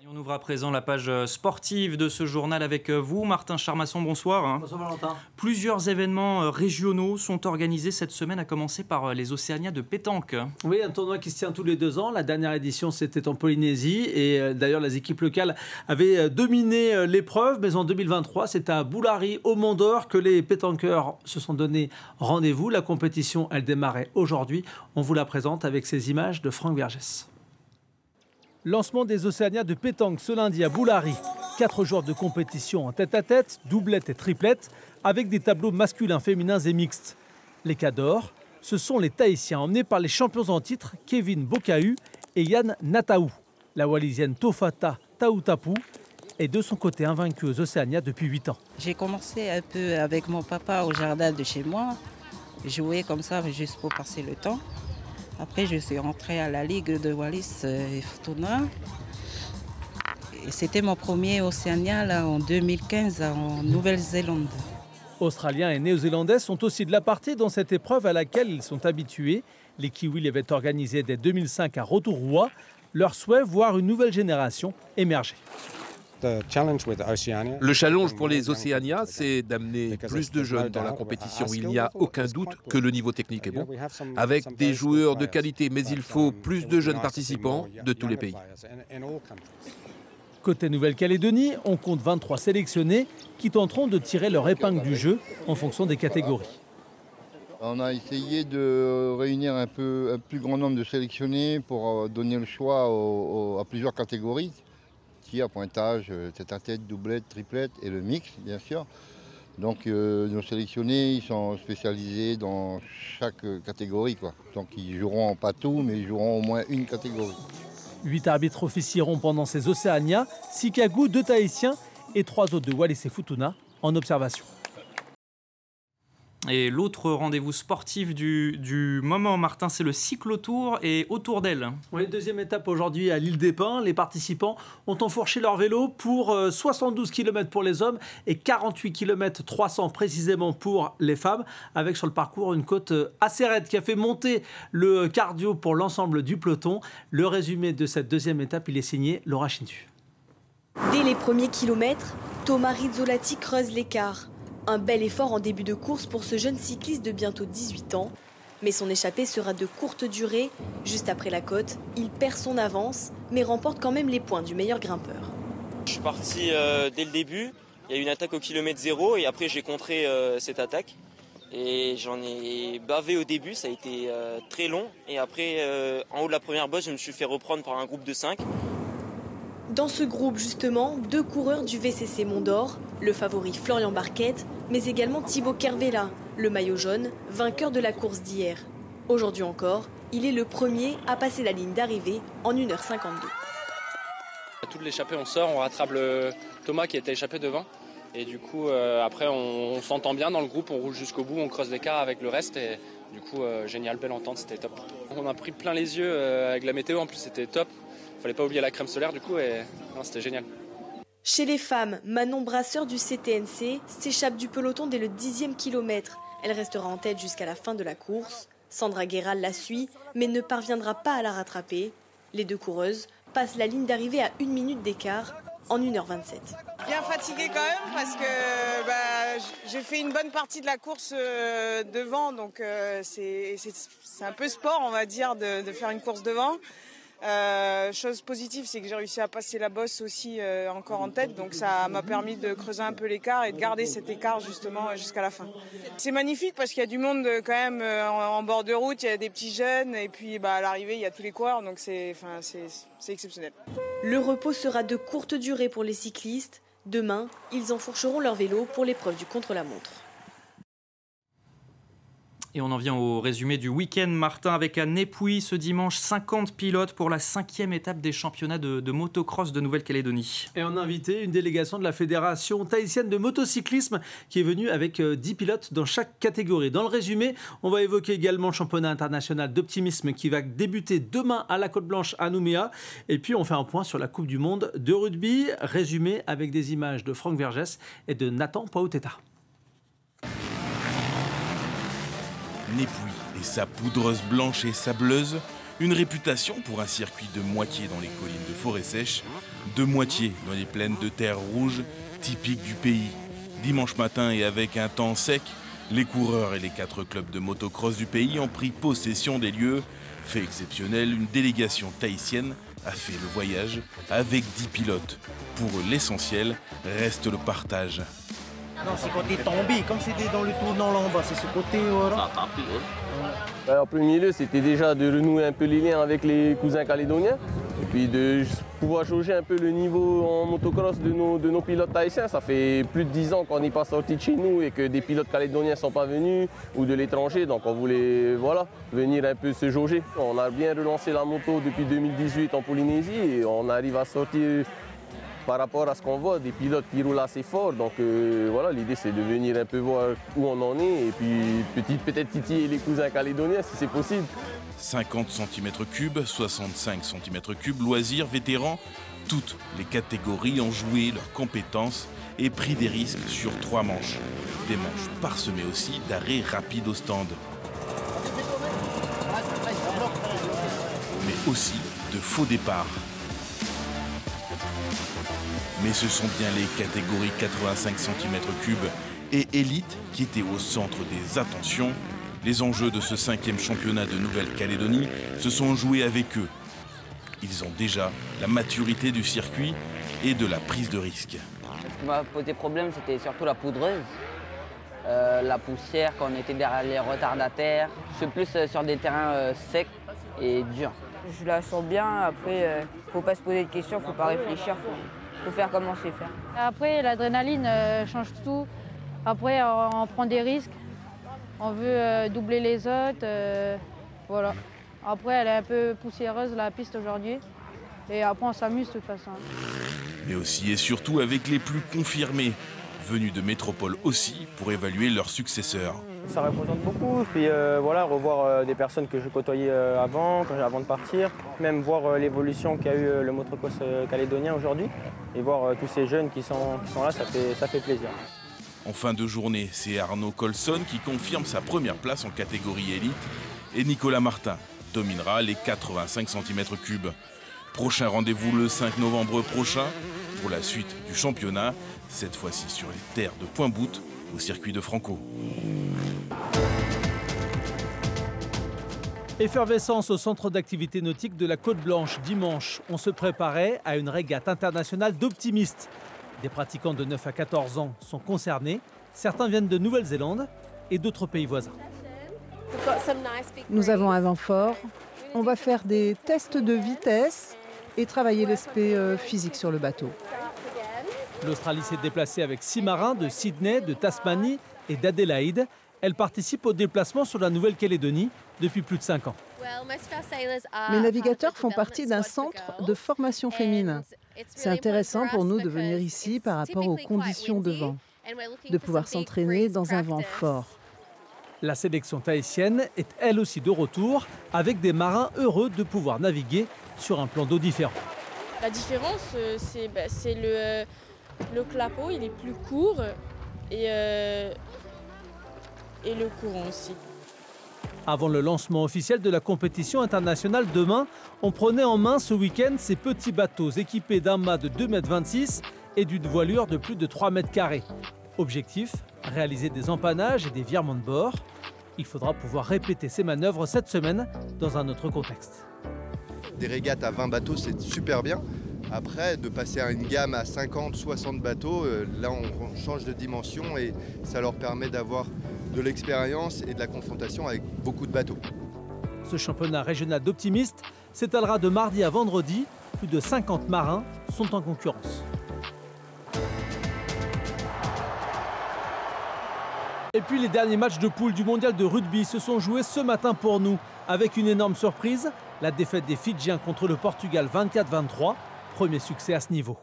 Et on ouvre à présent la page sportive de ce journal avec vous, Martin Charmasson, bonsoir. Bonsoir Valentin. Plusieurs événements régionaux sont organisés cette semaine, à commencer par les Océanias de pétanque. Oui, un tournoi qui se tient tous les 2 ans. La dernière édition, c'était en Polynésie. Et d'ailleurs, les équipes locales avaient dominé l'épreuve. Mais en 2023, c'est à Boulari, au Mont d'Or, que les pétanqueurs se sont donné rendez-vous. La compétition, elle démarrait aujourd'hui. On vous la présente avec ces images de Franck Vergès. Lancement des Océanias de pétanque ce lundi à Boulari. 4 jours de compétition en tête-à-tête, doublette et triplette, avec des tableaux masculins, féminins et mixtes. Les cadors, ce sont les Tahitiens emmenés par les champions en titre Kevin Bokahu et Yann Nataou. La Wallisienne Tofata Tautapu est de son côté invaincue aux Océanias depuis 8 ans. J'ai commencé un peu avec mon papa au jardin de chez moi, jouer comme ça juste pour passer le temps. Après, je suis rentrée à la Ligue de Wallis et Futuna. C'était mon premier Océania là, en 2015 en Nouvelle-Zélande. Australiens et Néo-Zélandais sont aussi de la partie dans cette épreuve à laquelle ils sont habitués. Les Kiwis l'avaient organisée dès 2005 à Rotorua. Leur souhait, voir une nouvelle génération émerger. Le challenge pour les Océanias, c'est d'amener plus de jeunes dans la compétition. Il n'y a aucun doute que le niveau technique est bon, avec des joueurs de qualité, mais il faut plus de jeunes participants de tous les pays. Côté Nouvelle-Calédonie, on compte 23 sélectionnés qui tenteront de tirer leur épingle du jeu en fonction des catégories. On a essayé de réunir un plus grand nombre de sélectionnés pour donner le choix à plusieurs catégories. Tir, pointage, tête-à-tête, doublette, triplette et le mix, bien sûr. Donc nos sélectionnés, ils sont spécialisés dans chaque catégorie, quoi. Donc ils joueront pas tout, mais ils joueront au moins une catégorie. 8 arbitres officieront pendant ces Océanias, 6 Kagous, 2 Tahitiens et 3 autres de Wallis et Futuna en observation. Et l'autre rendez-vous sportif du moment, Martin, c'est le cyclotour et autour d'elle. Oui, deuxième étape aujourd'hui à l'île des Pins. Les participants ont enfourché leur vélo pour 72 km pour les hommes et 48 km 300 précisément pour les femmes, avec sur le parcours une côte assez raide qui a fait monter le cardio pour l'ensemble du peloton. Le résumé de cette deuxième étape, il est signé Laura Chintu. Dès les premiers kilomètres, Thomas Rizzolatti creuse l'écart. Un bel effort en début de course pour ce jeune cycliste de bientôt 18 ans. Mais son échappée sera de courte durée. Juste après la côte, il perd son avance, mais remporte quand même les points du meilleur grimpeur. Je suis parti dès le début. Il y a eu une attaque au kilomètre 0 et après j'ai contré cette attaque. Et j'en ai bavé au début, ça a été très long. Et après, en haut de la première bosse, je me suis fait reprendre par un groupe de 5. Dans ce groupe, justement, 2 coureurs du VCC Mont d'Or, le favori Florian Barquette, mais également Thibaut Kervella, le maillot jaune, vainqueur de la course d'hier. Aujourd'hui encore, il est le premier à passer la ligne d'arrivée en 1h52. À toute l'échappée, on sort, on rattrape Thomas qui était échappé devant. Et du coup, après, on s'entend bien dans le groupe, on roule jusqu'au bout, on creuse l'écart avec le reste. Et du coup, génial, belle entente, c'était top. On a pris plein les yeux avec la météo, en plus c'était top. Fallait pas oublier la crème solaire du coup et c'était génial. Chez les femmes, Manon Brasseur du CTNC s'échappe du peloton dès le 10e kilomètre. Elle restera en tête jusqu'à la fin de la course. Sandra Guéral la suit, mais ne parviendra pas à la rattraper. Les 2 coureuses passent la ligne d'arrivée à 1 minute d'écart en 1h27. Bien fatiguée quand même parce que j'ai fait une bonne partie de la course devant, donc c'est un peu sport on va dire de faire une course devant. Chose positive, c'est que j'ai réussi à passer la bosse aussi encore en tête, donc ça m'a permis de creuser un peu l'écart et de garder cet écart justement jusqu'à la fin. C'est magnifique parce qu'il y a du monde quand même en bord de route, il y a des petits jeunes et puis à l'arrivée il y a tous les coureurs, donc c'est exceptionnel. Le repos sera de courte durée pour les cyclistes. Demain, ils enfourcheront leur vélo pour l'épreuve du contre-la-montre. Et on en vient au résumé du week-end, Martin, avec à Népouy ce dimanche 50 pilotes pour la 5e étape des championnats de motocross de Nouvelle-Calédonie. Et on a invité une délégation de la Fédération tahitienne de motocyclisme qui est venue avec 10 pilotes dans chaque catégorie. Dans le résumé, on va évoquer également le championnat international d'optimisme qui va débuter demain à la Côte-Blanche à Nouméa. Et puis on fait un point sur la Coupe du Monde de rugby, résumé avec des images de Franck Vergès et de Nathan Pauteta. Népouy et sa poudreuse blanche et sableuse, Une réputation pour un circuit de moitié dans les collines de forêt sèche, de moitié dans les plaines de terre rouge, typiques du pays. Dimanche matin et avec un temps sec, les coureurs et les 4 clubs de motocross du pays ont pris possession des lieux. Fait exceptionnel, une délégation tahitienne a fait le voyage avec 10 pilotes. Pour eux, l'essentiel reste le partage. Non, c'est côté tombé, comme c'était dans le tournant là en bas, c'est ce côté. En premier lieu, c'était déjà de renouer un peu les liens avec les cousins calédoniens et puis de pouvoir jauger un peu le niveau en motocross de nos pilotes tahitiens. Ça fait plus de 10 ans qu'on n'est pas sorti de chez nous et que des pilotes calédoniens ne sont pas venus ou de l'étranger, donc on voulait venir un peu se jauger. On a bien relancé la moto depuis 2018 en Polynésie et on arrive à sortir par rapport à ce qu'on voit, des pilotes qui roulent assez fort. Donc l'idée c'est de venir un peu voir où on en est et puis peut-être titiller les cousins calédoniens si c'est possible. 50 cm3, 65 cm3, loisirs, vétérans, toutes les catégories ont joué leurs compétences et pris des risques sur 3 manches. Des manches parsemées aussi d'arrêts rapides au stand. Mais aussi de faux départs. Mais ce sont bien les catégories 85 cm3 et élite qui étaient au centre des attentions. Les enjeux de ce 5e championnat de Nouvelle-Calédonie se sont joués avec eux. Ils ont déjà la maturité du circuit et de la prise de risque. Ce qui m'a posé problème, c'était surtout la poudreuse. La poussière quand on était derrière les retardataires. Je suis plus sur des terrains secs et durs. Je la sens bien, après, faut pas se poser de questions, faut pas réfléchir, faut faire comme on sait faire. Après, l'adrénaline change tout. Après, on prend des risques. On veut doubler les autres. Voilà. Après, elle est un peu poussiéreuse, la piste aujourd'hui. Et après, on s'amuse de toute façon. Mais aussi et surtout avec les plus confirmés, venus de métropole aussi, pour évaluer leurs successeurs. Ça représente beaucoup. Puis revoir des personnes que je côtoyais avant de partir. Même voir l'évolution qu'a eu le motocross calédonien aujourd'hui. Et voir tous ces jeunes qui sont là, ça fait plaisir. En fin de journée, c'est Arnaud Colson qui confirme sa première place en catégorie élite et Nicolas Martin dominera les 85 cm3. Prochain rendez-vous le 5 novembre prochain pour la suite du championnat, cette fois-ci sur les terres de Point-Bout au circuit de Franco. Effervescence au centre d'activité nautique de la Côte-Blanche. Dimanche, on se préparait à une régate internationale d'optimistes. Des pratiquants de 9 à 14 ans sont concernés. Certains viennent de Nouvelle-Zélande et d'autres pays voisins. Nous avons un vent fort. On va faire des tests de vitesse et travailler l'aspect physique sur le bateau. L'Australie s'est déplacée avec 6 marins de Sydney, de Tasmanie et d'Adélaïde. Elle participe au déplacement sur la Nouvelle-Calédonie depuis plus de 5 ans. Mes navigateurs font partie d'un centre de formation féminin. C'est intéressant pour nous de venir ici par rapport aux conditions de vent, de pouvoir s'entraîner dans un vent fort. La sélection tahitienne est elle aussi de retour, avec des marins heureux de pouvoir naviguer sur un plan d'eau différent. La différence, c'est le clapot, il est plus court et le courant aussi. Avant le lancement officiel de la compétition internationale demain, on prenait en main ce week-end ces petits bateaux équipés d'un mât de 2,26 m et d'une voilure de plus de 3 m². Objectif, réaliser des empannages et des virements de bord. Il faudra pouvoir répéter ces manœuvres cette semaine dans un autre contexte. Des régates à 20 bateaux, c'est super bien. Après, de passer à une gamme à 50, 60 bateaux, là on change de dimension et ça leur permet d'avoir de l'expérience et de la confrontation avec beaucoup de bateaux. Ce championnat régional d'optimistes s'étalera de mardi à vendredi. Plus de 50 marins sont en concurrence. Et puis les derniers matchs de poule du mondial de rugby se sont joués ce matin pour nous. Avec une énorme surprise, la défaite des Fidjiens contre le Portugal 24-23. Premier succès à ce niveau.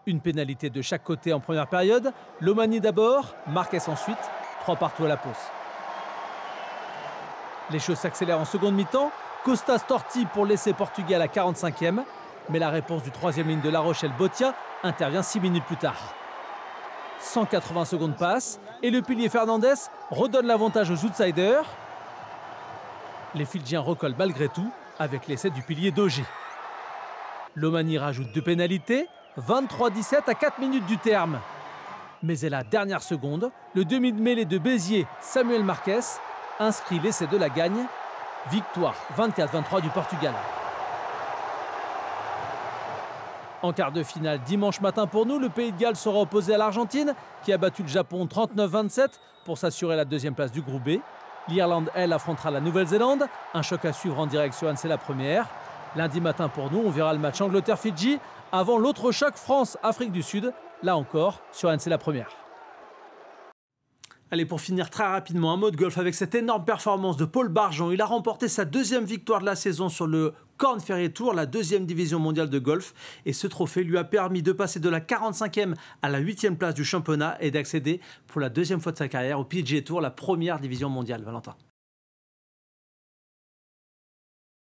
Une pénalité de chaque côté en première période. Lomani d'abord, Marquez ensuite. 3 partout à la pause. Les choses s'accélèrent en seconde mi-temps. Costa Storti pour laisser Portugal à 45e. Mais la réponse du 3e ligne de La Rochelle, Botia, intervient 6 minutes plus tard. 180 secondes passent et le pilier Fernandez redonne l'avantage aux outsiders. Les Fidjiens recollent malgré tout avec l'essai du pilier d'Auger. l'Ommanie rajoute 2 pénalités, 23-17 à 4 minutes du terme. Mais à la dernière seconde, le demi de mêlée de Béziers, Samuel Marques, inscrit l'essai de la gagne. Victoire 24-23 du Portugal. En quart de finale, dimanche matin pour nous, le Pays de Galles sera opposé à l'Argentine, qui a battu le Japon 39-27 pour s'assurer la 2e place du groupe B. L'Irlande, elle, affrontera la Nouvelle-Zélande. Un choc à suivre en direct sur RMC La Première. Lundi matin pour nous, on verra le match Angleterre-Fidji avant l'autre choc France-Afrique du Sud, là encore sur RMC La Première. Allez, pour finir très rapidement, un mot de golf avec cette énorme performance de Paul Barjon. Il a remporté sa 2e victoire de la saison sur le Korn Ferry Tour, la 2e division mondiale de golf. Et ce trophée lui a permis de passer de la 45e à la 8e place du championnat et d'accéder pour la 2e fois de sa carrière au PGA Tour, la 1re division mondiale. Valentin.